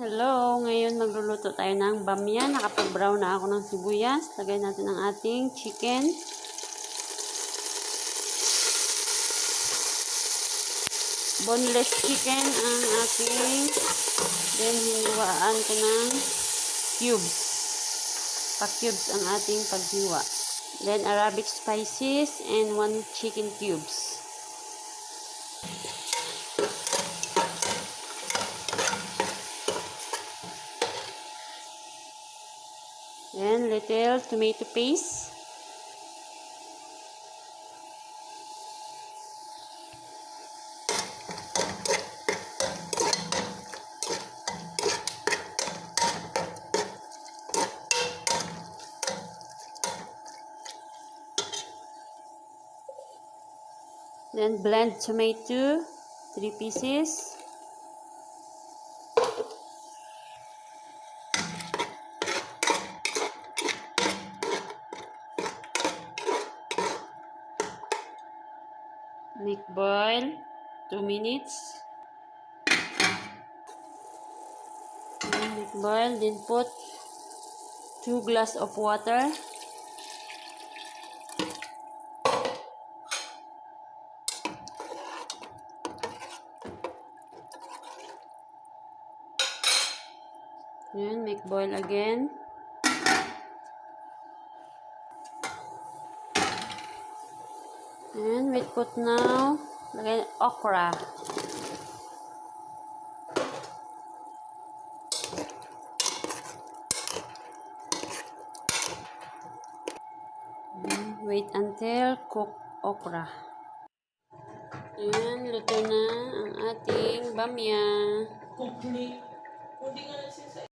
Hello! Ngayon magluluto tayo ng bamya. Nakapag-brown na ako ng sibuyas. Lagay natin ang ating chicken. Boneless chicken ang ating. Then hinuwaan ko ng cubes. Pa-cubes ang ating paghiwa. Then Arabic spices and 1 chicken cubes. And little tomato paste. Then blend tomato, 3 pieces. Make boil 2 minutes. Make boil, then put 2 glass of water. Then make boil again. And we put now lagay okra. Wait until cook okra. Ayan, luto na ang ating bamya.